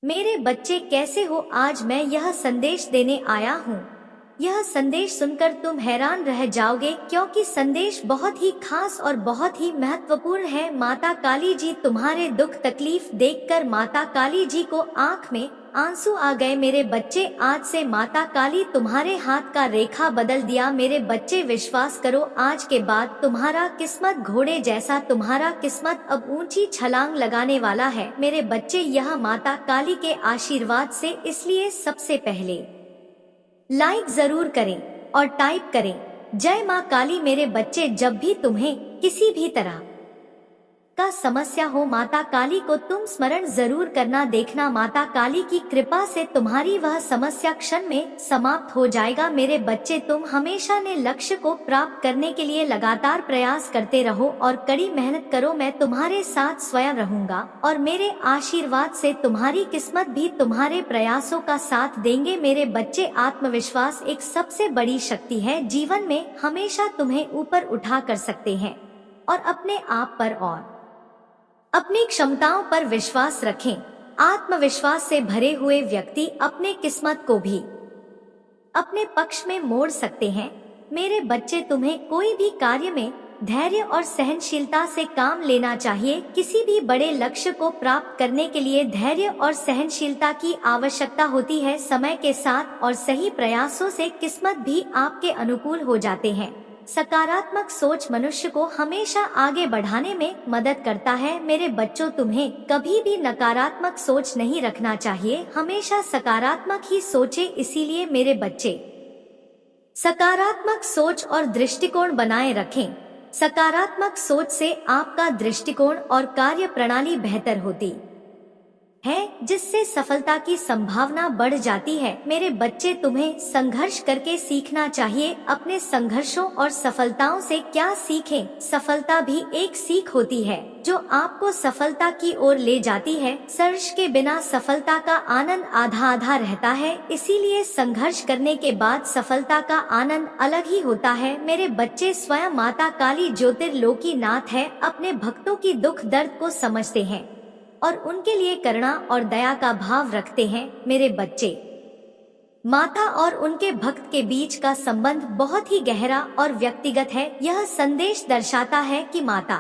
मेरे बच्चे कैसे हो? आज मैं यह संदेश देने आया हूँ। यह संदेश सुनकर तुम हैरान रह जाओगे क्योंकि संदेश बहुत ही खास और बहुत ही महत्वपूर्ण है। माता काली जी तुम्हारे दुख तकलीफ देखकर माता काली जी को आंख में आंसू आ गए। मेरे बच्चे, आज से माता काली तुम्हारे हाथ का रेखा बदल दिया। मेरे बच्चे, विश्वास करो, आज के बाद तुम्हारा किस्मत घोड़े जैसा, तुम्हारा किस्मत अब ऊंची छलांग लगाने वाला है। मेरे बच्चे, यह माता काली के आशीर्वाद से, इसलिए सबसे पहले लाइक जरूर करें और टाइप करें जय माँ काली। मेरे बच्चे, जब भी तुम्हें किसी भी तरह का समस्या हो, माता काली को तुम स्मरण जरूर करना। देखना, माता काली की कृपा से तुम्हारी वह समस्या क्षण में समाप्त हो जाएगा। मेरे बच्चे, तुम हमेशा ने लक्ष्य को प्राप्त करने के लिए लगातार प्रयास करते रहो और कड़ी मेहनत करो। मैं तुम्हारे साथ स्वयं रहूंगा और मेरे आशीर्वाद से तुम्हारी किस्मत भी तुम्हारे प्रयासों का साथ देंगे। मेरे बच्चे, आत्मविश्वास एक सबसे बड़ी शक्ति है। जीवन में हमेशा तुम्हें ऊपर उठा कर सकते हैं और अपने आप पर और अपनी क्षमताओं पर विश्वास रखें। आत्मविश्वास से भरे हुए व्यक्ति अपने किस्मत को भी अपने पक्ष में मोड़ सकते हैं। मेरे बच्चे, तुम्हें कोई भी कार्य में धैर्य और सहनशीलता से काम लेना चाहिए। किसी भी बड़े लक्ष्य को प्राप्त करने के लिए धैर्य और सहनशीलता की आवश्यकता होती है। समय के साथ और सही प्रयासों से किस्मत भी आपके अनुकूल हो जाते हैं। सकारात्मक सोच मनुष्य को हमेशा आगे बढ़ाने में मदद करता है। मेरे बच्चों, तुम्हें कभी भी नकारात्मक सोच नहीं रखना चाहिए, हमेशा सकारात्मक ही सोचें। इसीलिए मेरे बच्चे, सकारात्मक सोच और दृष्टिकोण बनाए रखें। सकारात्मक सोच से आपका दृष्टिकोण और कार्य प्रणाली बेहतर होती है, जिससे सफलता की संभावना बढ़ जाती है। मेरे बच्चे, तुम्हें संघर्ष करके सीखना चाहिए। अपने संघर्षों और सफलताओं से क्या सीखें? सफलता भी एक सीख होती है जो आपको सफलता की ओर ले जाती है। संघर्ष के बिना सफलता का आनंद आधा आधा रहता है, इसीलिए संघर्ष करने के बाद सफलता का आनंद अलग ही होता है। मेरे बच्चे, स्वयं माता काली ज्योतिर्लोकी नाथ है, अपने भक्तों की दुख दर्द को समझते हैं और उनके लिए करुणा और दया का भाव रखते हैं। मेरे बच्चे, माता और उनके भक्त के बीच का संबंध बहुत ही गहरा और व्यक्तिगत है। यह संदेश दर्शाता है कि माता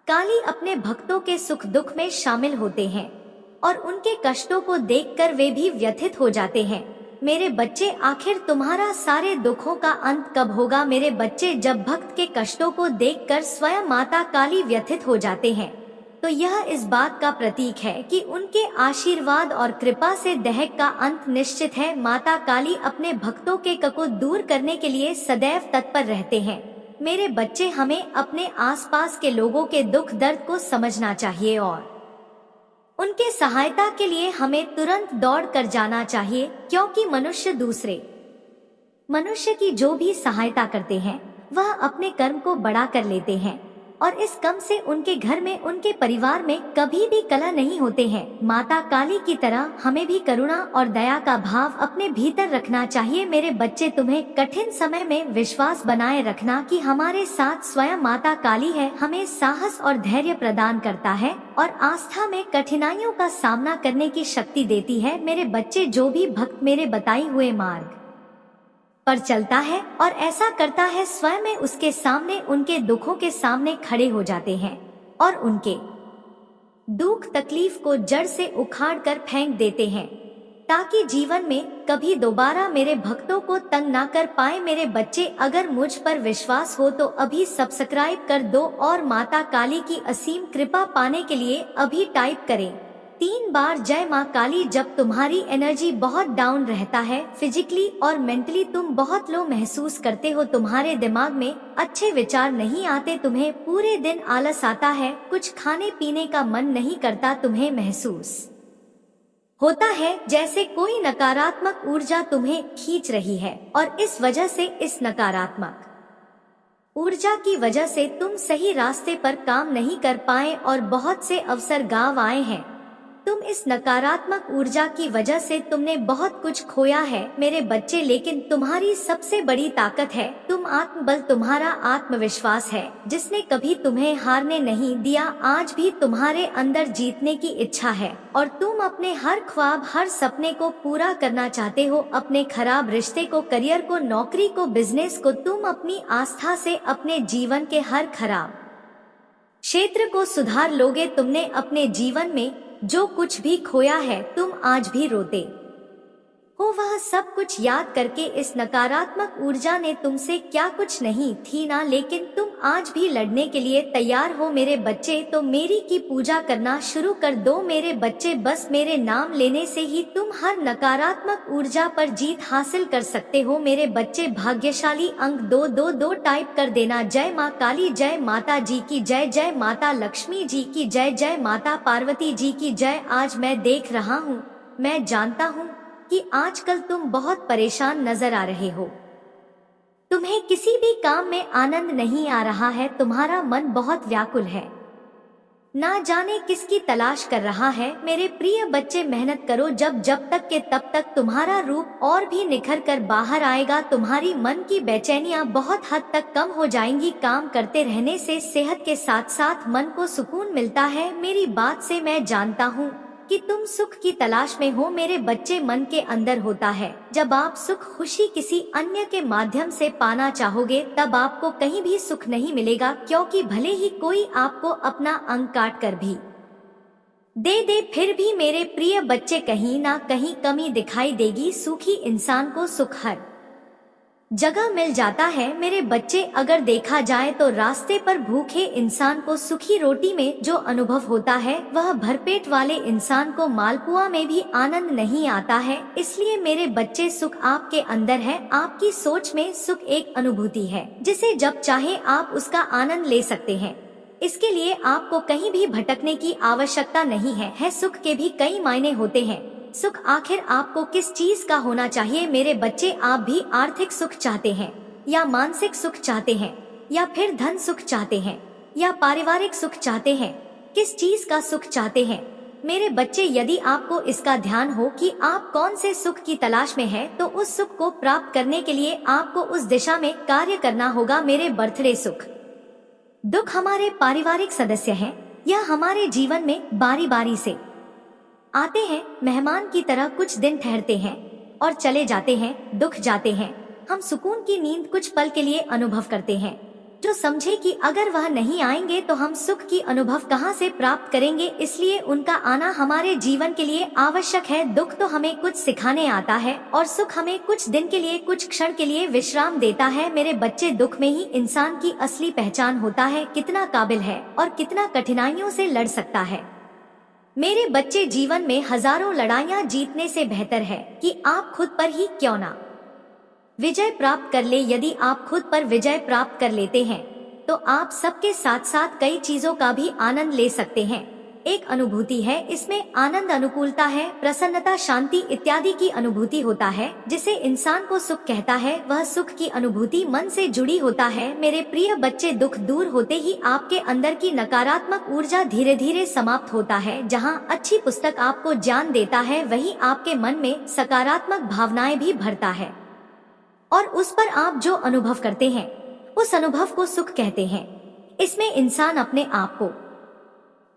काली अपने भक्तों के सुख दुख में शामिल होते हैं और उनके कष्टों को देखकर वे भी व्यथित हो जाते हैं। मेरे बच्चे, आखिर तुम्हारा सारे दुखों का अंत कब होगा? मेरे बच्चे, जब भक्त के कष्टों को देखकर स्वयं माता काली व्यथित हो जाते हैं तो यह इस बात का प्रतीक है कि उनके आशीर्वाद और कृपा से दहक का अंत निश्चित है। माता काली अपने भक्तों के कष्ट को दूर करने के लिए सदैव तत्पर रहते हैं। मेरे बच्चे, हमें अपने आसपास के लोगों के दुख दर्द को समझना चाहिए और उनके सहायता के लिए हमें तुरंत दौड़ कर जाना चाहिए, क्योंकि मनुष्य दूसरे मनुष्य की जो भी सहायता करते हैं वह अपने कर्म को बड़ा कर लेते हैं और इस कम से उनके घर में, उनके परिवार में कभी भी कलह नहीं होते हैं। माता काली की तरह हमें भी करुणा और दया का भाव अपने भीतर रखना चाहिए। मेरे बच्चे, तुम्हें कठिन समय में विश्वास बनाए रखना कि हमारे साथ स्वयं माता काली है, हमें साहस और धैर्य प्रदान करता है और आस्था में कठिनाइयों का सामना करने की शक्ति देती है। मेरे बच्चे, जो भी भक्त मेरे बताए हुए मार्ग पर चलता है और ऐसा करता है, स्वयं में उसके सामने, उनके दुखों के सामने खड़े हो जाते हैं और उनके दुख तकलीफ को जड़ से उखाड़ कर फेंक देते हैं ताकि जीवन में कभी दोबारा मेरे भक्तों को तंग ना कर पाए। मेरे बच्चे, अगर मुझ पर विश्वास हो तो अभी सब्सक्राइब कर दो और माता काली की असीम कृपा पाने के लिए अभी टाइप करें 3 बार जय माँ काली। जब तुम्हारी एनर्जी बहुत डाउन रहता है, फिजिकली और मेंटली तुम बहुत लो महसूस करते हो, तुम्हारे दिमाग में अच्छे विचार नहीं आते, तुम्हें पूरे दिन आलस आता है, कुछ खाने पीने का मन नहीं करता, तुम्हें महसूस होता है जैसे कोई नकारात्मक ऊर्जा तुम्हें खींच रही है और इस वजह से, इस नकारात्मक ऊर्जा की वजह से तुम सही रास्ते पर काम नहीं कर पाए और बहुत से अवसर गंवा आए हैं। तुम इस नकारात्मक ऊर्जा की वजह से तुमने बहुत कुछ खोया है मेरे बच्चे, लेकिन तुम्हारी सबसे बड़ी ताकत है तुम आत्मबल, तुम्हारा आत्मविश्वास है जिसने कभी तुम्हें हारने नहीं दिया। आज भी तुम्हारे अंदर जीतने की इच्छा है और तुम अपने हर ख्वाब, हर सपने को पूरा करना चाहते हो। अपने खराब रिश्ते को, करियर को, नौकरी को, बिजनेस को, तुम अपनी आस्था से अपने जीवन के हर खराब क्षेत्र को सुधार लोगे। तुमने अपने जीवन में जो कुछ भी खोया है तुम आज भी रोते हो वह सब कुछ याद करके। इस नकारात्मक ऊर्जा ने तुमसे क्या कुछ नहीं थी ना, लेकिन तुम आज भी लड़ने के लिए तैयार हो मेरे बच्चे। तो मेरी की पूजा करना शुरू कर दो मेरे बच्चे। बस मेरे नाम लेने से ही तुम हर नकारात्मक ऊर्जा पर जीत हासिल कर सकते हो मेरे बच्चे। भाग्यशाली अंक 222 टाइप कर देना। जय माँ काली, जय माता जी की जय, जय माता लक्ष्मी जी की जय, जय माता पार्वती जी की जय। आज मैं देख रहा हूँ, मैं जानता हूँ कि आजकल तुम बहुत परेशान नजर आ रहे हो। तुम्हें किसी भी काम में आनंद नहीं आ रहा है, तुम्हारा मन बहुत व्याकुल है, ना जाने किसकी तलाश कर रहा है। मेरे प्रिय बच्चे मेहनत करो, जब तक के तब तक तुम्हारा रूप और भी निखर कर बाहर आएगा। तुम्हारी मन की बेचैनियां बहुत हद तक कम हो जाएंगी। काम करते रहने से सेहत के साथ साथ मन को सुकून मिलता है। मेरी बात से मैं जानता हूँ कि तुम सुख की तलाश में हो मेरे बच्चे। मन के अंदर होता है, जब आप सुख खुशी किसी अन्य के माध्यम से पाना चाहोगे तब आपको कहीं भी सुख नहीं मिलेगा, क्योंकि भले ही कोई आपको अपना अंग काट कर भी दे फिर भी मेरे प्रिय बच्चे कहीं ना कहीं कमी दिखाई देगी। सुखी इंसान को सुख हर जगह मिल जाता है मेरे बच्चे। अगर देखा जाए तो रास्ते पर भूखे इंसान को सूखी रोटी में जो अनुभव होता है वह भरपेट वाले इंसान को मालपुआ में भी आनंद नहीं आता है। इसलिए मेरे बच्चे, सुख आपके अंदर है, आपकी सोच में सुख एक अनुभूति है जिसे जब चाहे आप उसका आनंद ले सकते हैं। इसके लिए आपको कहीं भी भटकने की आवश्यकता नहीं है। सुख के भी कई मायने होते हैं। सुख आखिर आपको किस चीज का होना चाहिए मेरे बच्चे? आप भी आर्थिक सुख चाहते हैं या मानसिक सुख चाहते हैं या फिर धन सुख चाहते हैं या पारिवारिक सुख चाहते हैं? किस चीज का सुख चाहते हैं मेरे बच्चे? यदि आपको इसका ध्यान हो कि आप कौन से सुख की तलाश में हैं, तो उस सुख को प्राप्त करने के लिए आपको उस दिशा में कार्य करना होगा मेरे बर्थडे। सुख दुख हमारे पारिवारिक सदस्य हैं या हमारे जीवन में बारी बारी से आते हैं। मेहमान की तरह कुछ दिन ठहरते हैं और चले जाते हैं, दुख जाते हैं। हम सुकून की नींद कुछ पल के लिए अनुभव करते हैं, जो समझे कि अगर वह नहीं आएंगे तो हम सुख की अनुभव कहां से प्राप्त करेंगे। इसलिए उनका आना हमारे जीवन के लिए आवश्यक है। दुख तो हमें कुछ सिखाने आता है और सुख हमें कुछ दिन के लिए, कुछ क्षण के लिए विश्राम देता है मेरे बच्चे। दुख में ही इंसान की असली पहचान होता है, कितना काबिल है और कितना कठिनाइयों से लड़ सकता है मेरे बच्चे। जीवन में हजारों लड़ाइयां जीतने से बेहतर है कि आप खुद पर ही क्यों ना विजय प्राप्त कर ले। यदि आप खुद पर विजय प्राप्त कर लेते हैं तो आप सबके साथ साथ कई चीजों का भी आनंद ले सकते हैं। एक अनुभूति है, इसमें आनंद, अनुकूलता है, प्रसन्नता, शांति इत्यादि की अनुभूति होता है जिसे इंसान को सुख कहता है। वह सुख की अनुभूति मन से जुड़ी होता है मेरे प्रिय बच्चे। दुख दूर होते ही आपके अंदर की नकारात्मक ऊर्जा धीरे धीरे समाप्त होता है। जहां अच्छी पुस्तक आपको ज्ञान देता है, वहीं आपके मन में सकारात्मक भावनाएं भी भरता है और उस पर आप जो अनुभव करते हैं उस अनुभव को सुख कहते हैं। इसमें इंसान अपने आप को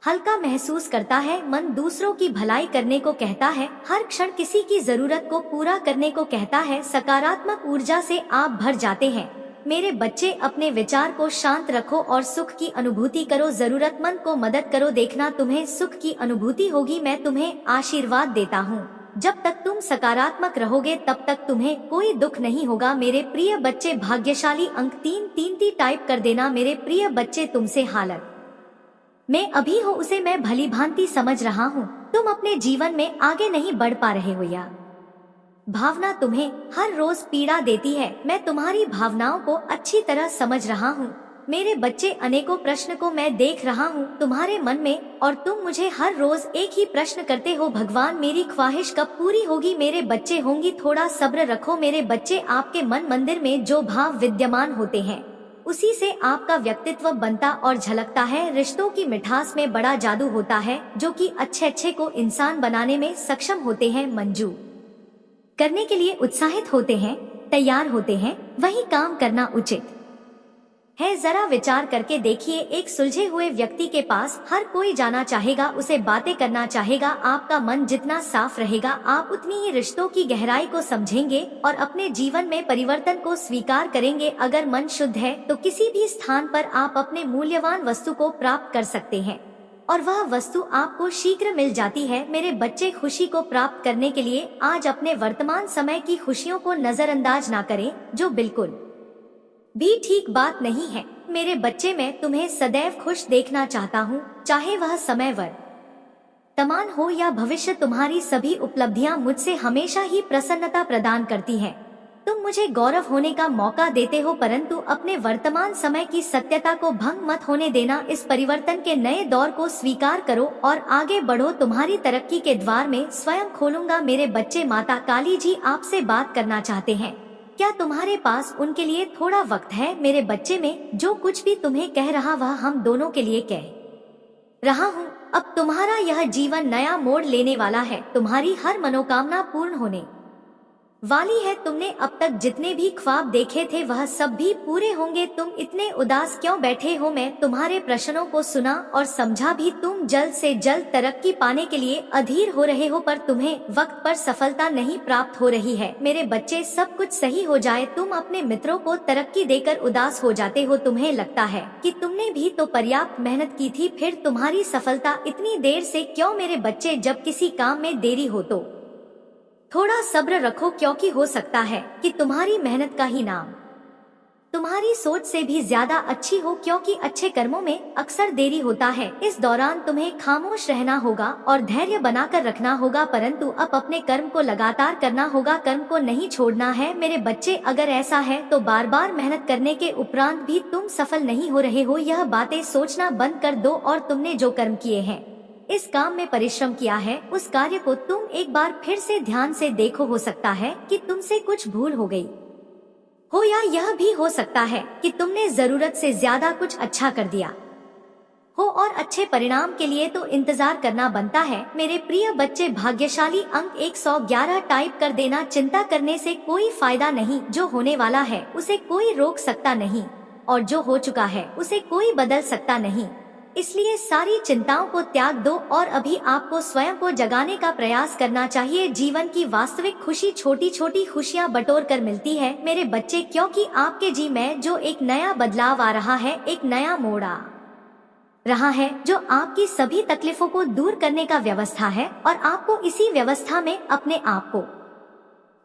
हल्का महसूस करता है, मन दूसरों की भलाई करने को कहता है, हर क्षण किसी की जरूरत को पूरा करने को कहता है। सकारात्मक ऊर्जा से आप भर जाते हैं मेरे बच्चे। अपने विचार को शांत रखो और सुख की अनुभूति करो। जरूरतमंद को मदद करो, देखना तुम्हें सुख की अनुभूति होगी। मैं तुम्हें आशीर्वाद देता हूँ, जब तक तुम सकारात्मक रहोगे तब तक तुम्हें कोई दुख नहीं होगा मेरे प्रिय बच्चे। भाग्यशाली अंक 333 टाइप कर देना मेरे प्रिय बच्चे। तुमसे हालत मैं अभी हो उसे मैं भली भांति समझ रहा हूँ। तुम अपने जीवन में आगे नहीं बढ़ पा रहे हो या भावना तुम्हें हर रोज पीड़ा देती है। मैं तुम्हारी भावनाओं को अच्छी तरह समझ रहा हूँ मेरे बच्चे। अनेकों प्रश्न को मैं देख रहा हूँ तुम्हारे मन में और तुम मुझे हर रोज एक ही प्रश्न करते हो, भगवान मेरी ख्वाहिश कब पूरी होगी मेरे बच्चे? होंगी, थोड़ा सब्र रखो मेरे बच्चे। आपके मन मंदिर में जो भाव विद्यमान होते हैं उसी से आपका व्यक्तित्व बनता और झलकता है। रिश्तों की मिठास में बड़ा जादू होता है, जो कि अच्छे को इंसान बनाने में सक्षम होते हैं, मंजूर करने के लिए उत्साहित होते हैं, तैयार होते हैं, वही काम करना उचित है। जरा विचार करके देखिए, एक सुलझे हुए व्यक्ति के पास हर कोई जाना चाहेगा, उसे बातें करना चाहेगा। आपका मन जितना साफ रहेगा, आप उतनी ही रिश्तों की गहराई को समझेंगे और अपने जीवन में परिवर्तन को स्वीकार करेंगे। अगर मन शुद्ध है तो किसी भी स्थान पर आप अपने मूल्यवान वस्तु को प्राप्त कर सकते हैं और वह वस्तु आपको शीघ्र मिल जाती है। मेरे बच्चे, खुशी को प्राप्त करने के लिए आज अपने वर्तमान समय की खुशियों को नजरअंदाज ना करें, जो बिल्कुल भी ठीक बात नहीं है। मेरे बच्चे, मैं तुम्हें सदैव खुश देखना चाहता हूँ, चाहे वह समय वर्तमान हो या भविष्य। तुम्हारी सभी उपलब्धियाँ मुझसे हमेशा ही प्रसन्नता प्रदान करती हैं। तुम मुझे गौरव होने का मौका देते हो, परंतु अपने वर्तमान समय की सत्यता को भंग मत होने देना। इस परिवर्तन के नए दौर को स्वीकार करो और आगे बढ़ो। तुम्हारी तरक्की के द्वार में स्वयं खोलूंगा। मेरे बच्चे, माता काली जी आपसे बात करना चाहते हैं। क्या तुम्हारे पास उनके लिए थोड़ा वक्त है? मेरे बच्चे, में जो कुछ भी तुम्हें कह रहा वह हम दोनों के लिए कह रहा हूँ। अब तुम्हारा यह जीवन नया मोड़ लेने वाला है। तुम्हारी हर मनोकामना पूर्ण होने वाली है। तुमने अब तक जितने भी ख्वाब देखे थे वह सब भी पूरे होंगे। तुम इतने उदास क्यों बैठे हो? मैं तुम्हारे प्रश्नों को सुना और समझा भी। तुम जल्द से जल्द तरक्की पाने के लिए अधीर हो रहे हो, पर तुम्हें वक्त पर सफलता नहीं प्राप्त हो रही है। मेरे बच्चे, सब कुछ सही हो जाए। तुम अपने मित्रों को तरक्की देकर उदास हो जाते हो। तुम्हें लगता है कि तुमने भी तो पर्याप्त मेहनत की थी, फिर तुम्हारी सफलता इतनी देर से क्यों? मेरे बच्चे, जब किसी काम में देरी हो तो थोड़ा सब्र रखो, क्योंकि हो सकता है कि तुम्हारी मेहनत का ही नाम तुम्हारी सोच से भी ज्यादा अच्छी हो, क्योंकि अच्छे कर्मों में अक्सर देरी होता है। इस दौरान तुम्हें खामोश रहना होगा और धैर्य बनाकर रखना होगा, परंतु अब अपने कर्म को लगातार करना होगा, कर्म को नहीं छोड़ना है। मेरे बच्चे, अगर ऐसा है तो बार बार मेहनत करने के उपरांत भी तुम सफल नहीं हो रहे हो, यह बातें सोचना बंद कर दो और तुमने जो कर्म किए हैं, इस काम में परिश्रम किया है, उस कार्य को तुम एक बार फिर से ध्यान से देखो। हो सकता है कि तुमसे कुछ भूल हो गई हो, या यह भी हो सकता है कि तुमने जरूरत से ज्यादा कुछ अच्छा कर दिया हो और अच्छे परिणाम के लिए तो इंतजार करना बनता है। मेरे प्रिय बच्चे, भाग्यशाली अंक 111 टाइप कर देना। चिंता करने से कोई फायदा नहीं। जो होने वाला है उसे कोई रोक सकता नहीं और जो हो चुका है उसे कोई बदल सकता नहीं। इसलिए सारी चिंताओं को त्याग दो और अभी आपको स्वयं को जगाने का प्रयास करना चाहिए। जीवन की वास्तविक खुशी छोटी छोटी खुशियां बटोर कर मिलती है मेरे बच्चे, क्योंकि आपके जी में जो एक नया बदलाव आ रहा है, एक नया मोड़ आ रहा है, जो आपकी सभी तकलीफों को दूर करने का व्यवस्था है और आपको इसी व्यवस्था में अपने आप को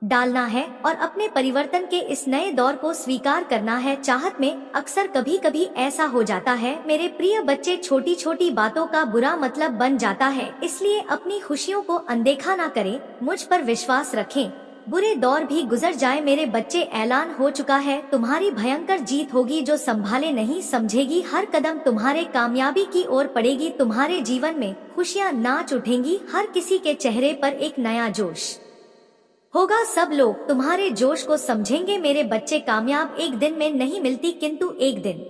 डालना है और अपने परिवर्तन के इस नए दौर को स्वीकार करना है। चाहत में अक्सर कभी कभी ऐसा हो जाता है मेरे प्रिय बच्चे, छोटी छोटी बातों का बुरा मतलब बन जाता है। इसलिए अपनी खुशियों को अनदेखा ना करें, मुझ पर विश्वास रखें। बुरे दौर भी गुजर जाए मेरे बच्चे, ऐलान हो चुका है तुम्हारी भयंकर जीत होगी। जो संभाले नहीं समझेगी, हर कदम तुम्हारे कामयाबी की ओर पड़ेगी। तुम्हारे जीवन में खुशियाँ नाच उठेंगी, हर किसी के चेहरे पर एक नया जोश होगा। सब लोग तुम्हारे जोश को समझेंगे मेरे बच्चे। कामयाब एक दिन में नहीं मिलती, किंतु एक दिन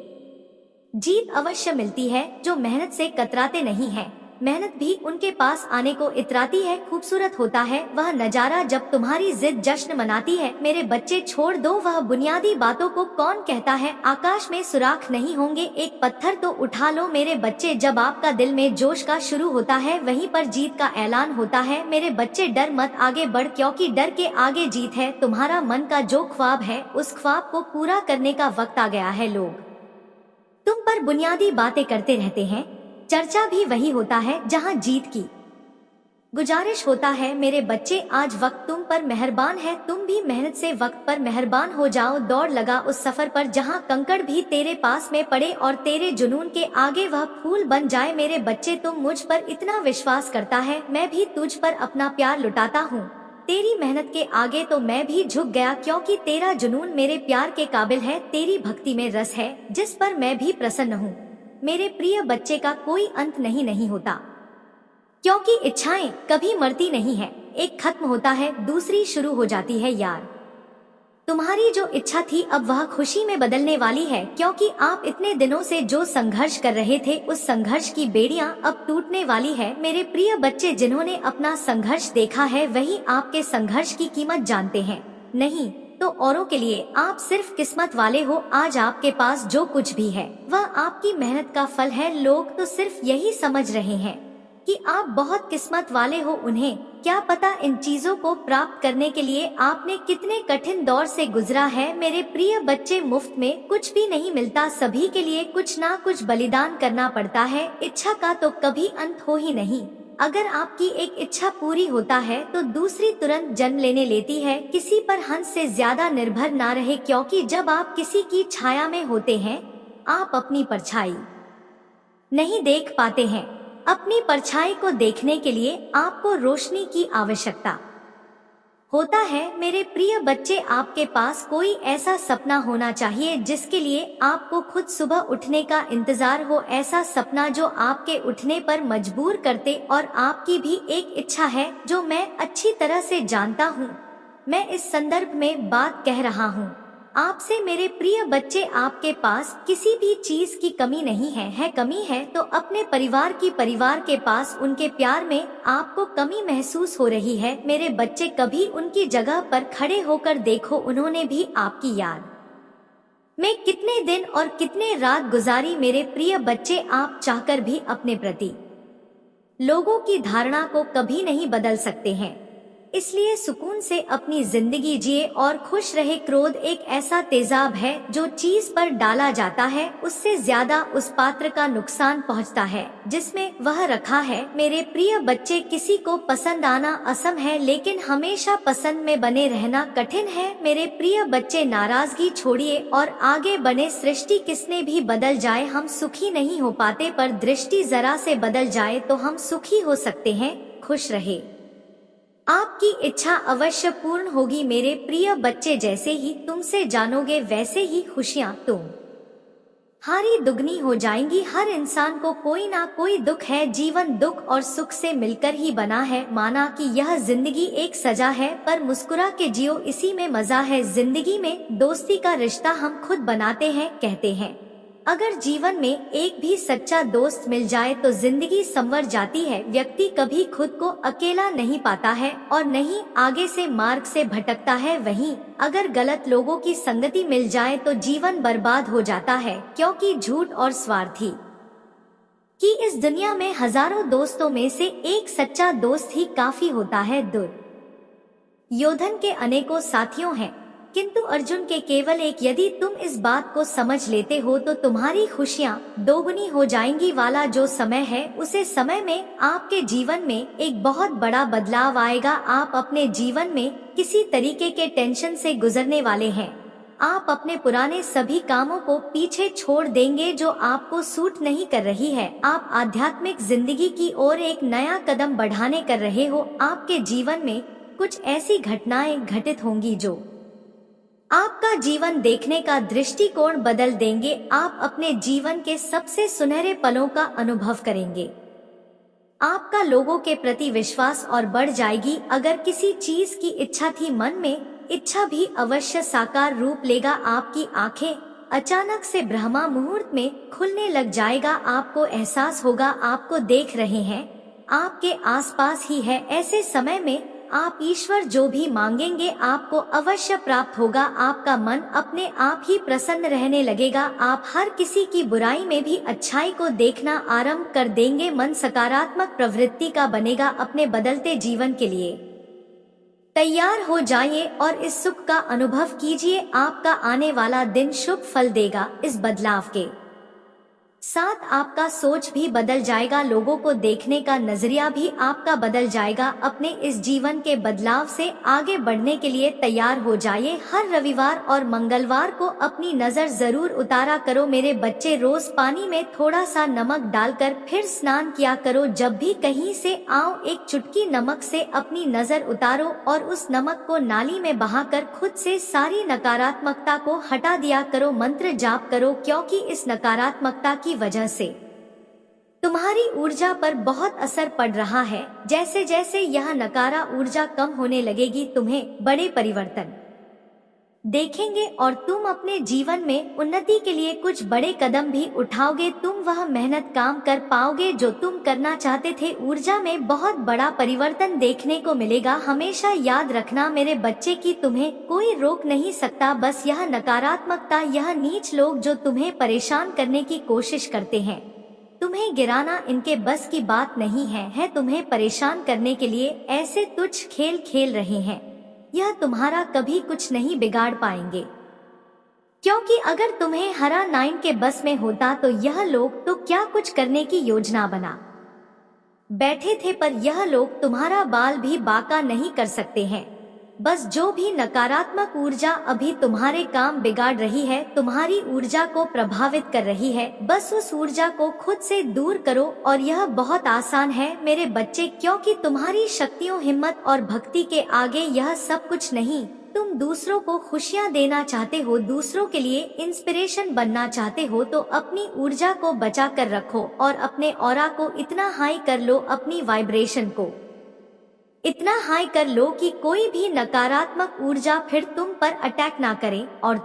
जीत अवश्य मिलती है जो मेहनत से कतराते नहीं है। मेहनत भी उनके पास आने को इतराती है। खूबसूरत होता है वह नजारा जब तुम्हारी जिद जश्न मनाती है मेरे बच्चे। छोड़ दो वह बुनियादी बातों को, कौन कहता है आकाश में सुराख नहीं होंगे, एक पत्थर तो उठा लो मेरे बच्चे। जब आपका दिल में जोश का शुरू होता है, वहीं पर जीत का ऐलान होता है मेरे बच्चे। डर मत, आगे बढ़, क्योंकि डर के आगे जीत है। तुम्हारा मन का जो ख्वाब है, उस ख्वाब को पूरा करने का वक्त आ गया है। लोग तुम पर बुनियादी बातें करते रहते हैं, चर्चा भी वही होता है जहां जीत की गुजारिश होता है मेरे बच्चे। आज वक्त तुम पर मेहरबान है, तुम भी मेहनत से वक्त पर मेहरबान हो जाओ। दौड़ लगा उस सफर पर जहां कंकड़ भी तेरे पास में पड़े और तेरे जुनून के आगे वह फूल बन जाए मेरे बच्चे। तुम मुझ पर इतना विश्वास करता है, मैं भी तुझ पर अपना प्यार लुटाता हूँ। तेरी मेहनत के आगे तो मैं भी झुक गया, क्योंकि तेरा जुनून मेरे प्यार के काबिल है। तेरी भक्ति में रस है जिस पर मैं भी प्रसन्न हूँ मेरे प्रिय बच्चे। का कोई अंत नहीं होता, क्योंकि इच्छाएं कभी मरती नहीं है। एक खत्म होता है, दूसरी शुरू हो जाती है यार। तुम्हारी जो इच्छा थी अब वह खुशी में बदलने वाली है, क्योंकि आप इतने दिनों से जो संघर्ष कर रहे थे उस संघर्ष की बेड़ियां अब टूटने वाली है। मेरे प्रिय बच्चे, जिन्होंने अपना संघर्ष देखा है वही आपके संघर्ष की कीमत जानते हैं, नहीं तो औरों के लिए आप सिर्फ किस्मत वाले हो। आज आपके पास जो कुछ भी है वह आपकी मेहनत का फल है। लोग तो सिर्फ यही समझ रहे हैं कि आप बहुत किस्मत वाले हो, उन्हें क्या पता इन चीजों को प्राप्त करने के लिए आपने कितने कठिन दौर से गुजरा है। मेरे प्रिय बच्चे, मुफ्त में कुछ भी नहीं मिलता, सभी के लिए कुछ ना कुछ बलिदान करना पड़ता है। इच्छा का तो कभी अंत हो ही नहीं। अगर आपकी एक इच्छा पूरी होता है तो दूसरी तुरंत जन्म लेने लेती है। किसी पर हंस से ज्यादा निर्भर ना रहे, क्योंकि जब आप किसी की छाया में होते हैं आप अपनी परछाई नहीं देख पाते हैं। अपनी परछाई को देखने के लिए आपको रोशनी की आवश्यकता होता है। मेरे प्रिय बच्चे, आपके पास कोई ऐसा सपना होना चाहिए जिसके लिए आपको खुद सुबह उठने का इंतजार हो। ऐसा सपना जो आपके उठने पर मजबूर करते। और आपकी भी एक इच्छा है जो मैं अच्छी तरह से जानता हूँ। मैं इस संदर्भ में बात कह रहा हूँ आपसे। मेरे प्रिय बच्चे, आपके पास किसी भी चीज की कमी नहीं है। कमी है तो अपने परिवार के पास उनके प्यार में आपको कमी महसूस हो रही है। मेरे बच्चे, कभी उनकी जगह पर खड़े होकर देखो, उन्होंने भी आपकी याद में कितने दिन और कितने रात गुजारी। मेरे प्रिय बच्चे, आप चाहकर भी अपने प्रति लोगों की धारणा को कभी नहीं बदल सकते हैं, इसलिए सुकून से अपनी जिंदगी जिए और खुश रहे। क्रोध एक ऐसा तेजाब है जो चीज पर डाला जाता है उससे ज्यादा उस पात्र का नुकसान पहुंचता है जिसमें वह रखा है। मेरे प्रिय बच्चे, किसी को पसंद आना आसान है लेकिन हमेशा पसंद में बने रहना कठिन है। मेरे प्रिय बच्चे, नाराजगी छोड़िए और आगे बढ़े। सृष्टि किसने भी बदल जाए हम सुखी नहीं हो पाते, पर दृष्टि जरा से बदल जाए तो हम सुखी हो सकते हैं। खुश रहे, आपकी इच्छा अवश्य पूर्ण होगी। मेरे प्रिय बच्चे, जैसे ही तुमसे जानोगे वैसे ही खुशियाँ तुम्हारी दुगनी हो जाएंगी। हर इंसान को कोई ना कोई दुख है। जीवन दुख और सुख से मिलकर ही बना है। माना कि यह जिंदगी एक सजा है, पर मुस्कुरा के जियो, इसी में मजा है। जिंदगी में दोस्ती का रिश्ता हम खुद बनाते हैं। कहते हैं अगर जीवन में एक भी सच्चा दोस्त मिल जाए तो जिंदगी संवर जाती है। व्यक्ति कभी खुद को अकेला नहीं पाता है और नहीं आगे से मार्ग से भटकता है। वहीं अगर गलत लोगों की संगति मिल जाए तो जीवन बर्बाद हो जाता है, क्योंकि झूठ और स्वार्थी कि इस दुनिया में हजारों दोस्तों में से एक सच्चा दोस्त ही काफी होता है। दुर्योधन के अनेकों साथियों हैं, किंतु अर्जुन के केवल एक। यदि तुम इस बात को समझ लेते हो तो तुम्हारी खुशियाँ दोगुनी हो जाएंगी। वाला जो समय है उसे समय में आपके जीवन में एक बहुत बड़ा बदलाव आएगा। आप अपने जीवन में किसी तरीके के टेंशन से गुजरने वाले हैं। आप अपने पुराने सभी कामों को पीछे छोड़ देंगे जो आपको सूट नहीं कर रही है। आप आध्यात्मिक जिंदगी की ओर एक नया कदम बढ़ाने कर रहे हो। आपके जीवन में कुछ ऐसी घटनाएं घटित होंगी जो आपका जीवन देखने का दृष्टिकोण बदल देंगे। आप अपने जीवन के सबसे सुनहरे पलों का अनुभव करेंगे। आपका लोगों के प्रति विश्वास और बढ़ जाएगी। अगर किसी चीज की इच्छा थी मन में, इच्छा भी अवश्य साकार रूप लेगा। आपकी आंखें अचानक से ब्रह्मा मुहूर्त में खुलने लग जाएगा। आपको एहसास होगा आपको देख रहे हैं, आपके आसपास ही है। ऐसे समय में आप ईश्वर जो भी मांगेंगे आपको अवश्य प्राप्त होगा। आपका मन अपने आप ही प्रसन्न रहने लगेगा। आप हर किसी की बुराई में भी अच्छाई को देखना आरंभ कर देंगे। मन सकारात्मक प्रवृत्ति का बनेगा। अपने बदलते जीवन के लिए तैयार हो जाइए और इस सुख का अनुभव कीजिए। आपका आने वाला दिन शुभ फल देगा। इस बदलाव के साथ आपका सोच भी बदल जाएगा। लोगों को देखने का नजरिया भी आपका बदल जाएगा। अपने इस जीवन के बदलाव से आगे बढ़ने के लिए तैयार हो जाइए। हर रविवार और मंगलवार को अपनी नजर जरूर उतारा करो। मेरे बच्चे, रोज पानी में थोड़ा सा नमक डालकर फिर स्नान किया करो। जब भी कहीं से आओ एक चुटकी नमक से अपनी नजर उतारो और उस नमक को नाली में बहाकर खुद से सारी नकारात्मकता को हटा दिया करो। मंत्र जाप करो, क्योंकि इस नकारात्मकता की वजह से तुम्हारी ऊर्जा पर बहुत असर पड़ रहा है। जैसे जैसे यह नकारा ऊर्जा कम होने लगेगी तुम्हें बड़े परिवर्तन देखेंगे और तुम अपने जीवन में उन्नति के लिए कुछ बड़े कदम भी उठाओगे। तुम वह मेहनत काम कर पाओगे जो तुम करना चाहते थे। ऊर्जा में बहुत बड़ा परिवर्तन देखने को मिलेगा। हमेशा याद रखना मेरे बच्चे की तुम्हें कोई रोक नहीं सकता। बस यह नकारात्मकता, यह नीच लोग जो तुम्हें परेशान करने की कोशिश करते हैं, तुम्हें गिराना इनके बस की बात नहीं है तुम्हें परेशान करने के लिए ऐसे तुच्छ खेल खेल रहे हैं। यह तुम्हारा कभी कुछ नहीं बिगाड़ पाएंगे, क्योंकि अगर तुम्हें हरा 9 के बस में होता तो यह लोग तो क्या कुछ करने की योजना बना बैठे थे। पर यह लोग तुम्हारा बाल भी बांका नहीं कर सकते हैं। बस जो भी नकारात्मक ऊर्जा अभी तुम्हारे काम बिगाड़ रही है, तुम्हारी ऊर्जा को प्रभावित कर रही है, बस उस ऊर्जा को खुद से दूर करो। और यह बहुत आसान है मेरे बच्चे, क्योंकि तुम्हारी शक्तियों, हिम्मत और भक्ति के आगे यह सब कुछ नहीं। तुम दूसरों को खुशियाँ देना चाहते हो, दूसरों के लिए इंस्पिरेशन बनना चाहते हो, तो अपनी ऊर्जा को बचा कर रखो और अपने ऑरा को इतना हाई कर लो, अपनी वाइब्रेशन को इतना हाई कर लो कि कोई भी नकारात्मक ऊर्जा फिर तुम पर अटैक ना करे। और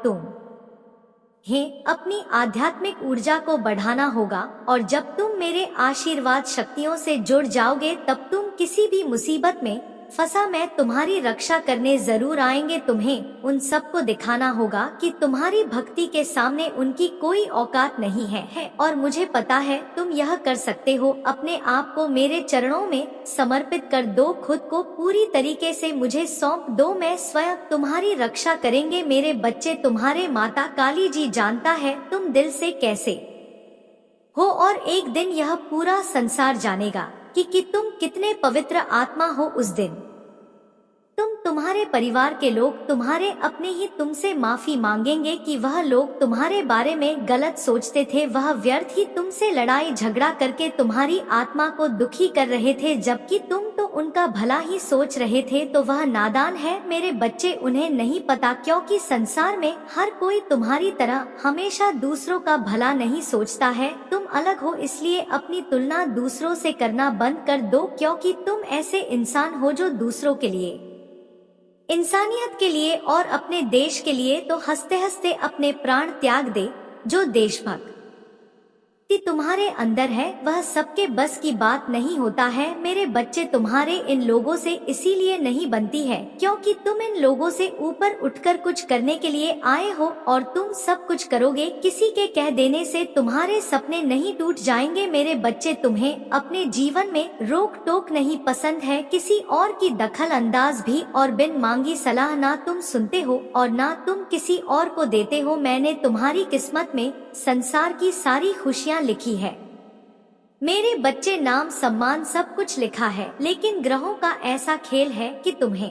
अपनी आध्यात्मिक ऊर्जा को बढ़ाना होगा। और जब तुम मेरे आशीर्वाद शक्तियों से जुड़ जाओगे, तब तुम किसी भी मुसीबत में फंसा मैं तुम्हारी रक्षा करने जरूर आएंगे। तुम्हें उन सबको दिखाना होगा कि तुम्हारी भक्ति के सामने उनकी कोई औकात नहीं है। और मुझे पता है तुम यह कर सकते हो। अपने आप को मेरे चरणों में समर्पित कर दो, खुद को पूरी तरीके से मुझे सौंप दो। मैं स्वयं तुम्हारी रक्षा करेंगे मेरे बच्चे। तुम्हारे माता काली जी जानता है तुम दिल से कैसे हो, और एक दिन यह पूरा संसार जानेगा कि तुम कितने पवित्र आत्मा हो। उस दिन तुम्हारे परिवार के लोग, तुम्हारे अपने ही तुमसे माफी मांगेंगे कि वह लोग तुम्हारे बारे में गलत सोचते थे। वह व्यर्थ ही तुमसे लड़ाई झगड़ा करके तुम्हारी आत्मा को दुखी कर रहे थे, जबकि तुम तो उनका भला ही सोच रहे थे। तो वह नादान है मेरे बच्चे, उन्हें नहीं पता, क्योंकि संसार में हर कोई तुम्हारी तरह हमेशा दूसरों का भला नहीं सोचता है। तुम अलग हो, इसलिए अपनी तुलना दूसरों से करना बंद कर दो, क्योंकि तुम ऐसे इंसान हो जो दूसरों के लिए, इंसानियत के लिए और अपने देश के लिए तो हंसते हंसते अपने प्राण त्याग दे। जो देशभक्ति तुम्हारे अंदर है वह सबके बस की बात नहीं होता है मेरे बच्चे। तुम्हारे इन लोगों से इसीलिए नहीं बनती है क्योंकि तुम इन लोगों से ऊपर उठकर कुछ करने के लिए आए हो, और तुम सब कुछ करोगे। किसी के कह देने से तुम्हारे सपने नहीं टूट जाएंगे मेरे बच्चे। तुम्हें अपने जीवन में रोक टोक नहीं पसंद है, किसी और की दखल अंदाज भी और बिन मांगी सलाह ना तुम सुनते हो और ना तुम किसी और को देते हो। मैंने तुम्हारी किस्मत में संसार की सारी खुशियाँ लिखी है मेरे बच्चे, नाम सम्मान सब कुछ लिखा है, लेकिन ग्रहों का ऐसा खेल है कि तुम्हें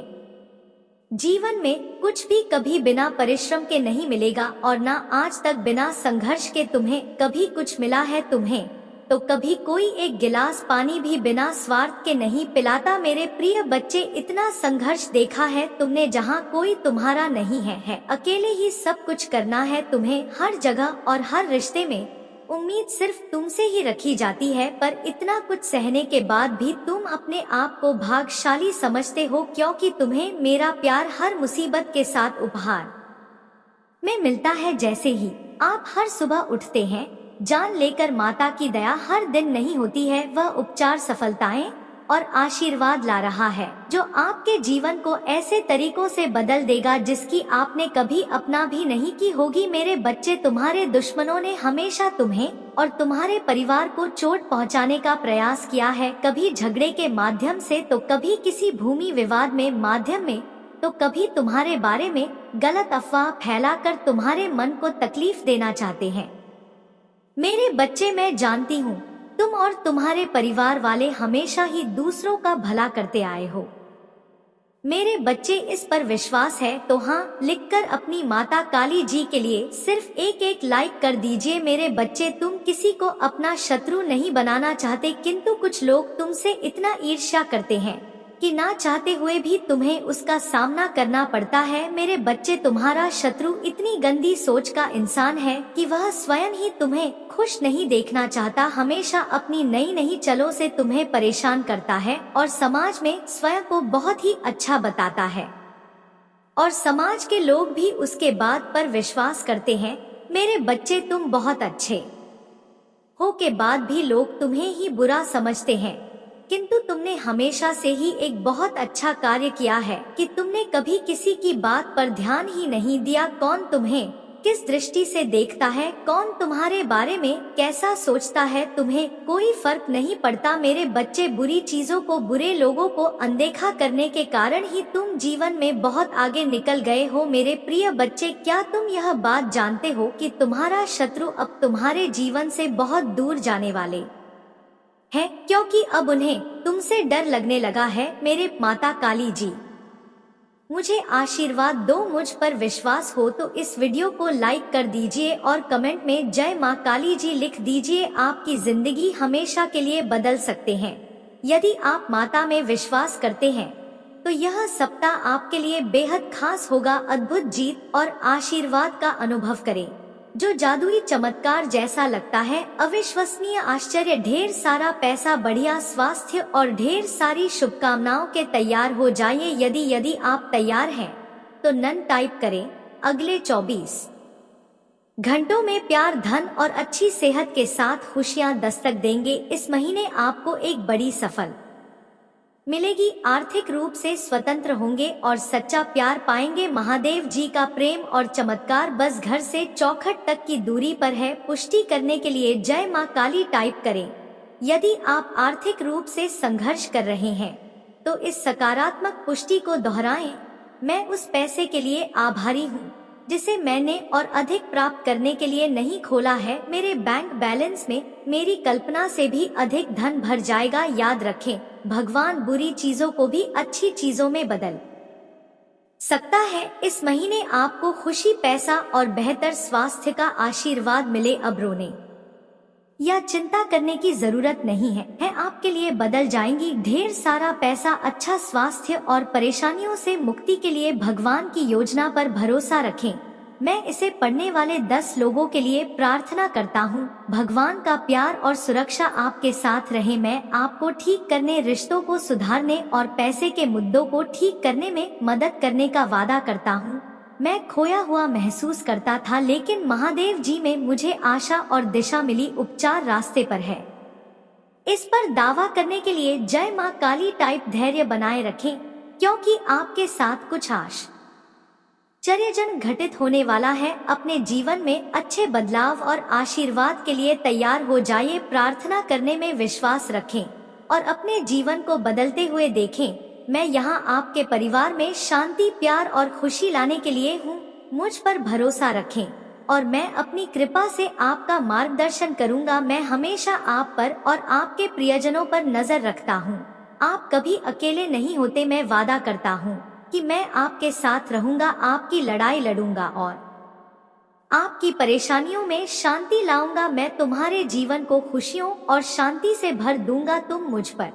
जीवन में कुछ भी कभी बिना परिश्रम के नहीं मिलेगा, और ना आज तक बिना संघर्ष के तुम्हें कभी कुछ मिला है। तुम्हें तो कभी कोई एक गिलास पानी भी बिना स्वार्थ के नहीं पिलाता मेरे प्रिय बच्चे। इतना संघर्ष देखा है तुमने जहाँ कोई तुम्हारा नहीं है। अकेले ही सब कुछ करना है तुम्हें, हर जगह और हर रिश्ते में उम्मीद सिर्फ तुमसे ही रखी जाती है। पर इतना कुछ सहने के बाद भी तुम अपने आप को भाग्यशाली समझते हो, क्योंकि तुम्हें मेरा प्यार हर मुसीबत के साथ उपहार में मिलता है। जैसे ही आप हर सुबह उठते हैं जान लेकर माता की दया हर दिन नहीं होती है, वह उपचार सफलताएं और आशीर्वाद ला रहा है जो आपके जीवन को ऐसे तरीकों से बदल देगा जिसकी आपने कभी अपना भी नहीं की होगी मेरे बच्चे। तुम्हारे दुश्मनों ने हमेशा तुम्हें और तुम्हारे परिवार को चोट पहुंचाने का प्रयास किया है, कभी झगड़े के माध्यम से, तो कभी किसी भूमि विवाद में माध्यम में, तो कभी तुम्हारे बारे में गलत अफवाह फैलाकर तुम्हारे मन को तकलीफ देना चाहते हैं मेरे बच्चे। मैं जानती हूँ तुम और तुम्हारे परिवार वाले हमेशा ही दूसरों का भला करते आए हो मेरे बच्चे। इस पर विश्वास है तो हाँ लिखकर अपनी माता काली जी के लिए सिर्फ एक लाइक कर दीजिए मेरे बच्चे। तुम किसी को अपना शत्रु नहीं बनाना चाहते, किंतु कुछ लोग तुमसे इतना ईर्ष्या करते हैं कि ना चाहते हुए भी तुम्हें उसका सामना करना पड़ता है मेरे बच्चे। तुम्हारा शत्रु इतनी गंदी सोच का इंसान है कि वह स्वयं ही तुम्हें खुश नहीं देखना चाहता, हमेशा अपनी नई चलों से तुम्हें परेशान करता है और समाज में स्वयं को बहुत ही अच्छा बताता है। और समाज के लोग भी उसके बात पर विश्वास करते हैं। मेरे बच्चे, तुम बहुत अच्छे हो के बाद भी लोग तुम्हें ही बुरा समझते हैं, किंतु तुमने हमेशा से ही एक बहुत अच्छा कार्य किया है कि तुमने कभी किसी की बात पर ध्यान ही नहीं दिया। कौन तुम्हें किस दृष्टि से देखता है, कौन तुम्हारे बारे में कैसा सोचता है, तुम्हें कोई फर्क नहीं पड़ता। मेरे बच्चे, बुरी चीजों को, बुरे लोगों को अनदेखा करने के कारण ही तुम जीवन में बहुत आगे निकल गए हो। मेरे प्रिय बच्चे, क्या तुम यह बात जानते हो कि तुम्हारा शत्रु अब तुम्हारे जीवन से बहुत दूर जाने वाले है, क्योंकि अब उन्हें तुमसे डर लगने लगा है। मेरे माता काली जी, मुझे आशीर्वाद दो। मुझ पर विश्वास हो तो इस वीडियो को लाइक कर दीजिए और कमेंट में जय माँ काली जी लिख दीजिए। आपकी जिंदगी हमेशा के लिए बदल सकते हैं। यदि आप माता में विश्वास करते हैं तो यह सप्ताह आपके लिए बेहद खास होगा। अद्भुत जीत और आशीर्वाद का अनुभव करें जो जादुई चमत्कार जैसा लगता है। अविश्वसनीय आश्चर्य, ढेर सारा पैसा, बढ़िया स्वास्थ्य और ढेर सारी शुभकामनाओं के तैयार हो जाइए। यदि आप तैयार हैं तो नन टाइप करें। अगले 24 घंटों में प्यार, धन और अच्छी सेहत के साथ खुशियां दस्तक देंगे। इस महीने आपको एक बड़ी सफल मिलेगी। आर्थिक रूप से स्वतंत्र होंगे और सच्चा प्यार पाएंगे। महादेव जी का प्रेम और चमत्कार बस घर से चौखट तक की दूरी पर है। पुष्टि करने के लिए जय माँ काली टाइप करें। यदि आप आर्थिक रूप से संघर्ष कर रहे हैं तो इस सकारात्मक पुष्टि को दोहराएं। मैं उस पैसे के लिए आभारी हूँ जिसे मैंने और अधिक प्राप्त करने के लिए नहीं खोला है। मेरे बैंक बैलेंस में मेरी कल्पना से भी अधिक धन भर जाएगा। याद रखें, भगवान बुरी चीजों को भी अच्छी चीजों में बदल सकता है। इस महीने आपको खुशी, पैसा और बेहतर स्वास्थ्य का आशीर्वाद मिले। अब रोने या चिंता करने की जरूरत नहीं है, आपके लिए बदल जाएंगी। ढेर सारा पैसा, अच्छा स्वास्थ्य और परेशानियों से मुक्ति के लिए भगवान की योजना पर भरोसा रखें। मैं इसे पढ़ने वाले 10 लोगों के लिए प्रार्थना करता हूँ। भगवान का प्यार और सुरक्षा आपके साथ रहे। मैं आपको ठीक करने, रिश्तों को सुधारने और पैसे के मुद्दों को ठीक करने में मदद करने का वादा करता हूँ। मैं खोया हुआ महसूस करता था, लेकिन महादेव जी में मुझे आशा और दिशा मिली। उपचार रास्ते पर है। इस पर दावा करने के लिए जय माँ काली टाइप धैर्य बनाए रखें, क्योंकि आपके साथ कुछ आश्चर्यजनक घटित होने वाला है। अपने जीवन में अच्छे बदलाव और आशीर्वाद के लिए तैयार हो जाइए। प्रार्थना करने में विश्वास रखें और अपने जीवन को बदलते हुए देखें। मैं यहाँ आपके परिवार में शांति, प्यार और खुशी लाने के लिए हूँ। मुझ पर भरोसा रखें और मैं अपनी कृपा से आपका मार्गदर्शन करूँगा। मैं हमेशा आप पर और आपके प्रियजनों पर नजर रखता हूँ। आप कभी अकेले नहीं होते। मैं वादा करता हूँ कि मैं आपके साथ रहूँगा, आपकी लड़ाई लड़ूंगा और आपकी परेशानियों में शांति लाऊंगा। मैं तुम्हारे जीवन को खुशियों और शांति से भर दूंगा। तुम मुझ पर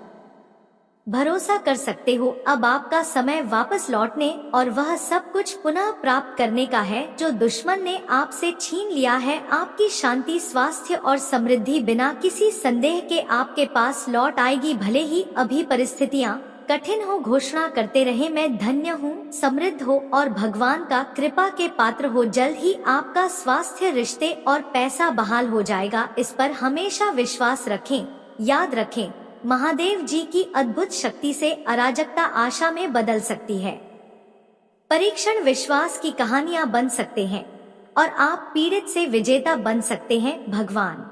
भरोसा कर सकते हो। अब आपका समय वापस लौटने और वह सब कुछ पुनः प्राप्त करने का है जो दुश्मन ने आपसे छीन लिया है। आपकी शांति, स्वास्थ्य और समृद्धि बिना किसी संदेह के आपके पास लौट आएगी। भले ही अभी परिस्थितियाँ कठिन हो, घोषणा करते रहे, मैं धन्य हूँ, समृद्ध हो और भगवान का कृपा के पात्र हो। जल्द ही आपका स्वास्थ्य, रिश्ते और पैसा बहाल हो जाएगा। इस पर हमेशा विश्वास रखें। याद रखें, महादेव जी की अद्भुत शक्ति से अराजकता आशा में बदल सकती है। परीक्षण विश्वास की कहानियां बन सकते हैं और आप पीड़ित से विजेता बन सकते हैं। भगवान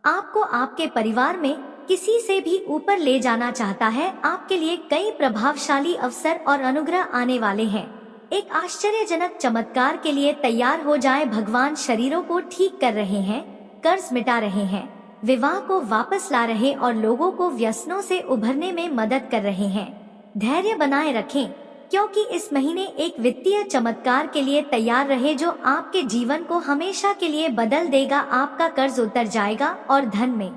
आपको आपके परिवार में किसी से भी ऊपर ले जाना चाहता है। आपके लिए कई प्रभावशाली अवसर और अनुग्रह आने वाले हैं। एक आश्चर्यजनक चमत्कार के लिए तैयार हो जाएं। भगवान शरीरों को ठीक कर रहे हैं, कर्ज मिटा रहे हैं, विवाह को वापस ला रहे और लोगों को व्यसनों से उभरने में मदद कर रहे हैं। धैर्य बनाए रखें, क्योंकि इस महीने एक वित्तीय चमत्कार के लिए तैयार रहे जो आपके जीवन को हमेशा के लिए बदल देगा। आपका कर्ज उतर जाएगा और धन में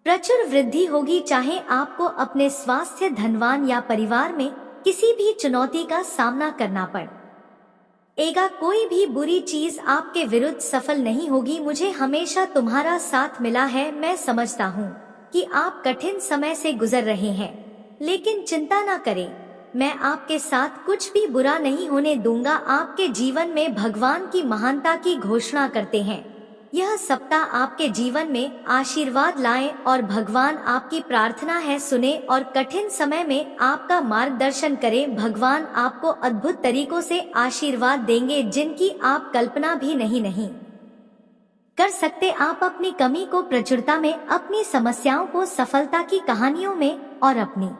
प्रचुर वृद्धि होगी। चाहे आपको अपने स्वास्थ्य, धनवान या परिवार में किसी भी चुनौती का सामना करना पड़ेगा, कोई भी बुरी चीज आपके विरुद्ध सफल नहीं होगी। मुझे हमेशा तुम्हारा साथ मिला है। मैं समझता हूँ कि आप कठिन समय से गुजर रहे हैं, लेकिन चिंता ना करें, मैं आपके साथ कुछ भी बुरा नहीं होने दूंगा। आपके जीवन में भगवान की महानता की घोषणा करते हैं। यह सप्ताह आपके जीवन में आशीर्वाद लाए और भगवान आपकी प्रार्थना है सुने और कठिन समय में आपका मार्गदर्शन करें। भगवान आपको अद्भुत तरीकों से आशीर्वाद देंगे जिनकी आप कल्पना भी नहीं कर सकते। आप अपनी कमी को प्रचुरता में, अपनी समस्याओं को सफलता की कहानियों में और अपनी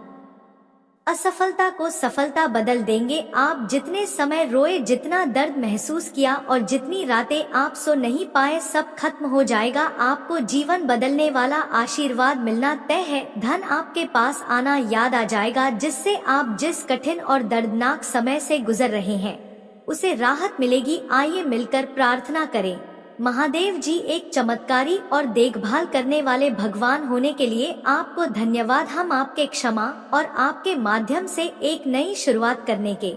असफलता को सफलता बदल देंगे। आप जितने समय रोए, जितना दर्द महसूस किया और जितनी रातें आप सो नहीं पाए, सब खत्म हो जाएगा। आपको जीवन बदलने वाला आशीर्वाद मिलना तय है। धन आपके पास आना याद आ जाएगा, जिससे आप जिस कठिन और दर्दनाक समय से गुजर रहे हैं उसे राहत मिलेगी। आइए मिलकर प्रार्थना करें। महादेव जी, एक चमत्कारी और देखभाल करने वाले भगवान होने के लिए आपको धन्यवाद। हम आपके क्षमा और आपके माध्यम से एक नई शुरुआत करने के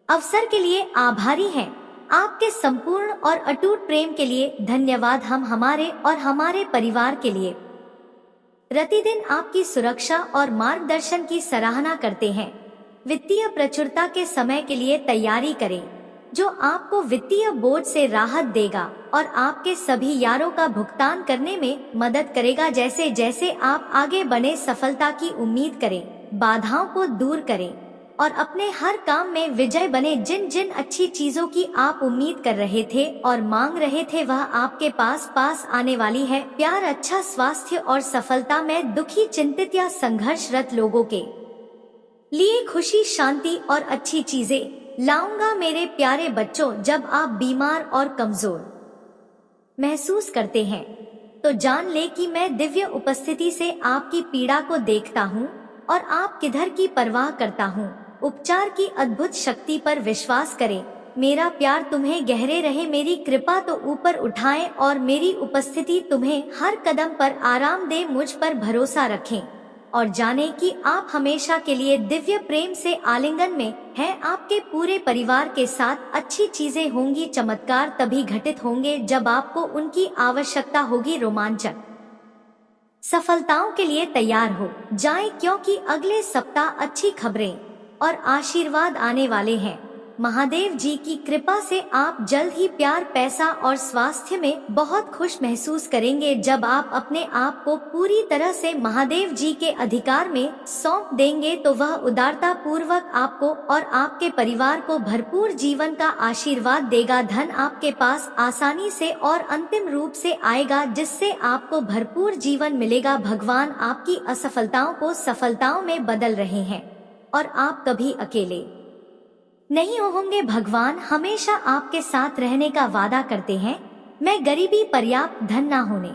अवसर के लिए आभारी हैं। आपके संपूर्ण और अटूट प्रेम के लिए धन्यवाद। हम हमारे और हमारे परिवार के लिए प्रतिदिन आपकी सुरक्षा और मार्गदर्शन की सराहना करते हैं। वित्तीय प्रचुरता के समय के लिए तैयारी करें, जो आपको वित्तीय बोझ से राहत देगा और आपके सभी यारों का भुगतान करने में मदद करेगा। जैसे जैसे आप आगे बढ़े, सफलता की उम्मीद करें, बाधाओं को दूर करें और अपने हर काम में विजय बने। जिन जिन अच्छी चीजों की आप उम्मीद कर रहे थे और मांग रहे थे, वह आपके पास आने वाली है। प्यार, अच्छा स्वास्थ्य और सफलता में दुखी, चिंतित या संघर्षरत लोगों के लिए खुशी, शांति और अच्छी चीजें लाऊंगा। मेरे प्यारे बच्चों, जब आप बीमार और कमजोर महसूस करते हैं तो जान ले कि मैं दिव्य उपस्थिति से आपकी पीड़ा को देखता हूँ और आप किधर की परवाह करता हूँ। उपचार की अद्भुत शक्ति पर विश्वास करें। मेरा प्यार तुम्हें गहरे रहे, मेरी कृपा तो ऊपर उठाए और मेरी उपस्थिति तुम्हें हर कदम पर आराम दे। मुझ पर भरोसा रखें और जाने कि आप हमेशा के लिए दिव्य प्रेम से आलिंगन में हैं। आपके पूरे परिवार के साथ अच्छी चीजें होंगी। चमत्कार तभी घटित होंगे जब आपको उनकी आवश्यकता होगी। रोमांचक सफलताओं के लिए तैयार हो जाएं, क्योंकि अगले सप्ताह अच्छी खबरें और आशीर्वाद आने वाले हैं। महादेव जी की कृपा से आप जल्द ही प्यार, पैसा और स्वास्थ्य में बहुत खुश महसूस करेंगे। जब आप अपने आप को पूरी तरह से महादेव जी के अधिकार में सौंप देंगे तो वह उदारता पूर्वक आपको और आपके परिवार को भरपूर जीवन का आशीर्वाद देगा। धन आपके पास आसानी से और अंतिम रूप से आएगा, जिससे आपको भरपूर जीवन मिलेगा। भगवान आपकी असफलताओं को सफलताओं में बदल रहे हैं और आप कभी अकेले नहीं होंगे। भगवान हमेशा आपके साथ रहने का वादा करते हैं। मैं गरीबी, पर्याप्त धन न होने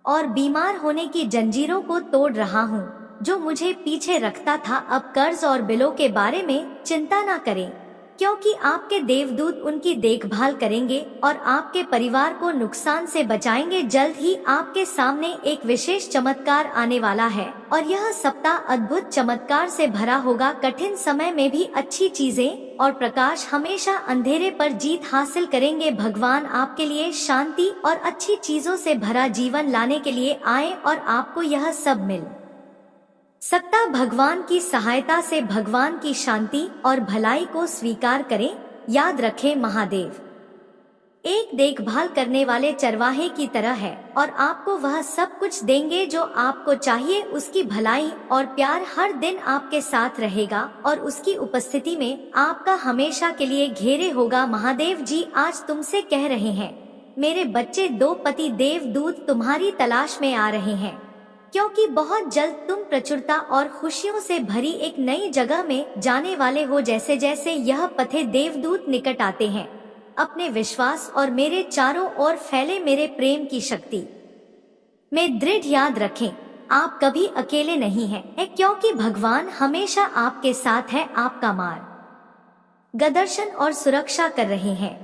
और बीमार होने की जंजीरों को तोड़ रहा हूँ जो मुझे पीछे रखता था। अब कर्ज और बिलों के बारे में चिंता न करें, क्योंकि आपके देवदूत उनकी देखभाल करेंगे और आपके परिवार को नुकसान से बचाएंगे। जल्द ही आपके सामने एक विशेष चमत्कार आने वाला है और यह सप्ताह अद्भुत चमत्कार से भरा होगा। कठिन समय में भी अच्छी चीजें और प्रकाश हमेशा अंधेरे पर जीत हासिल करेंगे। भगवान आपके लिए शांति और अच्छी चीजों से भरा जीवन लाने के लिए आए और आपको यह सब मिल सकता। भगवान की सहायता से भगवान की शांति और भलाई को स्वीकार करें। याद रखें, महादेव एक देखभाल करने वाले चरवाहे की तरह है और आपको वह सब कुछ देंगे जो आपको चाहिए। उसकी भलाई और प्यार हर दिन आपके साथ रहेगा और उसकी उपस्थिति में आपका हमेशा के लिए घेरे होगा। महादेव जी आज तुमसे कह रहे हैं, मेरे बच्चे, दो पति देवदूत तुम्हारी तलाश में आ रहे हैं, क्योंकि बहुत जल्द तुम प्रचुरता और खुशियों से भरी एक नई जगह में जाने वाले हो। जैसे जैसे यह पथे देवदूत निकट आते हैं, अपने विश्वास और मेरे चारों ओर फैले मेरे प्रेम की शक्ति में दृढ़ याद रखें, आप कभी अकेले नहीं हैं, क्योंकि भगवान हमेशा आपके साथ है। आपका मार्गदर्शन और सुरक्षा कर रहे हैं,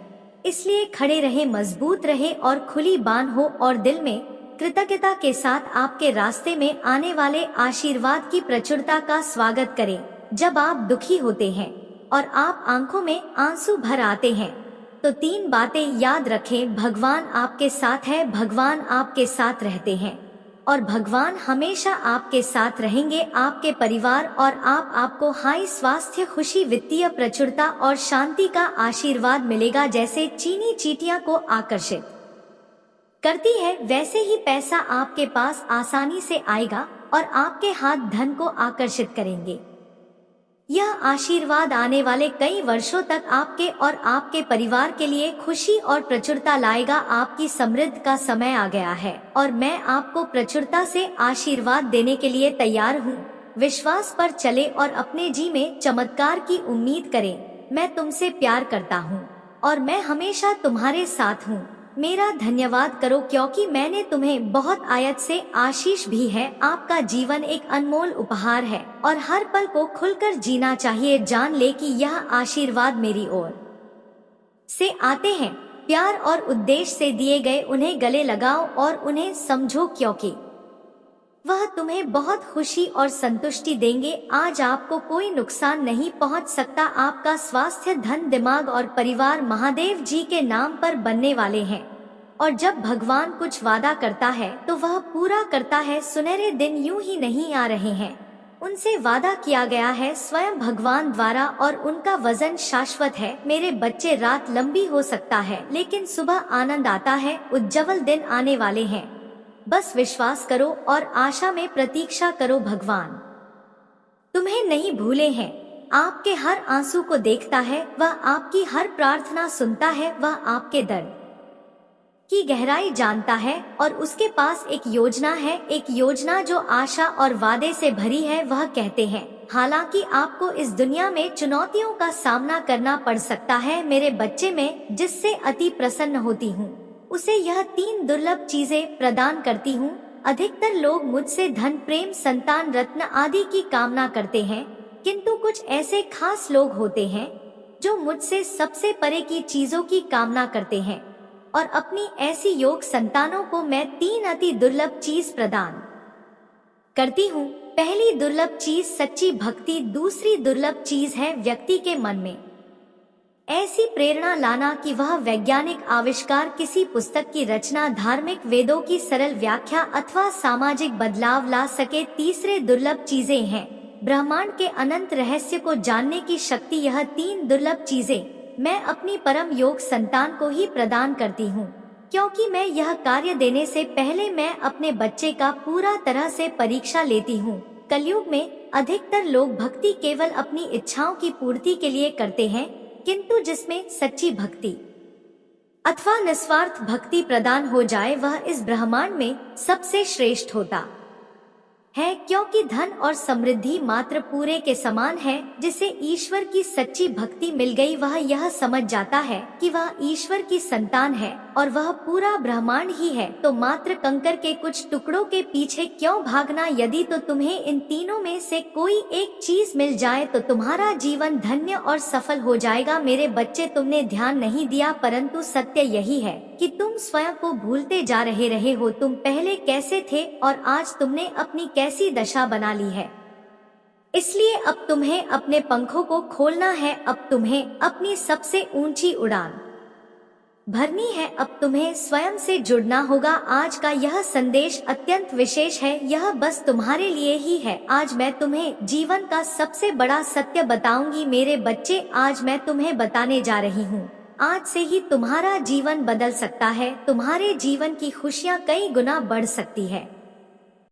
इसलिए खड़े रहे, मजबूत रहे और खुली बान हो और दिल में कृतज्ञता के साथ आपके रास्ते में आने वाले आशीर्वाद की प्रचुरता का स्वागत करें। जब आप दुखी होते हैं और आप आंखों में आंसू भर आते हैं तो 3 बातें याद रखें। भगवान आपके साथ है, भगवान आपके साथ रहते हैं और भगवान हमेशा आपके साथ रहेंगे। आपके परिवार और आपको हाई स्वास्थ्य, खुशी, वित्तीय प्रचुरता और शांति का आशीर्वाद मिलेगा। जैसे चीनी चींटियां को आकर्षित करती है, वैसे ही पैसा आपके पास आसानी से आएगा और आपके हाथ धन को आकर्षित करेंगे। यह आशीर्वाद आने वाले कई वर्षों तक आपके और आपके परिवार के लिए खुशी और प्रचुरता लाएगा। आपकी समृद्धि का समय आ गया है और मैं आपको प्रचुरता से आशीर्वाद देने के लिए तैयार हूँ। विश्वास पर चले और अपने जी में चमत्कार की उम्मीद करें। मैं तुमसे प्यार करता हूँ और मैं हमेशा तुम्हारे साथ हूँ। मेरा धन्यवाद करो क्योंकि मैंने तुम्हें बहुत आयत से आशीष भी है। आपका जीवन एक अनमोल उपहार है और हर पल को खुलकर जीना चाहिए। जान ले कि यह आशीर्वाद मेरी ओर से आते हैं। प्यार और उद्देश्य से दिए गए उन्हें गले लगाओ और उन्हें समझो क्योंकि वह तुम्हें बहुत खुशी और संतुष्टि देंगे। आज आपको कोई नुकसान नहीं पहुंच सकता। आपका स्वास्थ्य, धन, दिमाग और परिवार महादेव जी के नाम पर बनने वाले हैं और जब भगवान कुछ वादा करता है तो वह पूरा करता है। सुनहरे दिन यूं ही नहीं आ रहे हैं, उनसे वादा किया गया है स्वयं भगवान द्वारा और उनका वजन शाश्वत है। मेरे बच्चे, रात लंबी हो सकता है लेकिन सुबह आनंद आता है। उज्जवल दिन आने वाले हैं, बस विश्वास करो और आशा में प्रतीक्षा करो। भगवान तुम्हें नहीं भूले हैं, आपके हर आंसू को देखता है, वह आपकी हर प्रार्थना सुनता है। वह आपके दर्द की गहराई जानता है और उसके पास एक योजना है, एक योजना जो आशा और वादे से भरी है। वह कहते हैं, हालांकि आपको इस दुनिया में चुनौतियों का सामना करना पड़ सकता है, मेरे बच्चे, में जिससे अति प्रसन्न होती हूँ उसे यह 3 दुर्लभ चीजें प्रदान करती हूँ। अधिकतर लोग मुझसे धन, प्रेम, संतान, रत्न आदि की कामना करते हैं, किंतु कुछ ऐसे खास लोग होते हैं जो मुझसे सबसे परे की चीजों की कामना करते हैं और अपनी ऐसी योग संतानों को मैं 3 अति दुर्लभ चीज प्रदान करती हूँ। पहली दुर्लभ चीज सच्ची भक्ति, दूसरी दुर्लभ चीज है व्यक्ति के मन में ऐसी प्रेरणा लाना कि वह वैज्ञानिक आविष्कार, किसी पुस्तक की रचना, धार्मिक वेदों की सरल व्याख्या अथवा सामाजिक बदलाव ला सके। तीसरे दुर्लभ चीजें हैं ब्रह्मांड के अनंत रहस्य को जानने की शक्ति। यह 3 दुर्लभ चीजें मैं अपनी परम योग संतान को ही प्रदान करती हूँ, क्योंकि मैं यह कार्य देने से पहले मैं अपने बच्चे का पूरा तरह से परीक्षा लेती हूँ। कलयुग में अधिकतर लोग भक्ति केवल अपनी इच्छाओं की पूर्ति के लिए करते हैं, किंतु जिसमें सच्ची भक्ति अथवा निस्वार्थ भक्ति प्रदान हो जाए वह इस ब्रह्मांड में सबसे श्रेष्ठ होता है, क्योंकि धन और समृद्धि मात्र पूरे के समान है। जिसे ईश्वर की सच्ची भक्ति मिल गई वह यह समझ जाता है कि वह ईश्वर की संतान है और वह पूरा ब्रह्मांड ही है। तो मात्र कंकर के कुछ टुकड़ों के पीछे क्यों भागना। यदि तो तुम्हें इन तीनों में से कोई एक चीज मिल जाए तो तुम्हारा जीवन धन्य और सफल हो जाएगा। मेरे बच्चे, तुमने ध्यान नहीं दिया, परंतु सत्य यही है कि तुम स्वयं को भूलते जा रहे हो। तुम पहले कैसे थे और आज तुमने अपनी कैसी दशा बना ली है। इसलिए अब तुम्हें अपने पंखों को खोलना है, अब तुम्हें अपनी सबसे ऊंची उड़ान भरनी है, अब तुम्हें स्वयं से जुड़ना होगा। आज का यह संदेश अत्यंत विशेष है, यह बस तुम्हारे लिए ही है। आज मैं तुम्हें जीवन का सबसे बड़ा सत्य बताऊंगी। मेरे बच्चे, आज मैं तुम्हें बताने जा रही हूँ, आज से ही तुम्हारा जीवन बदल सकता है। तुम्हारे जीवन की खुशियाँ कई गुना बढ़ सकती है।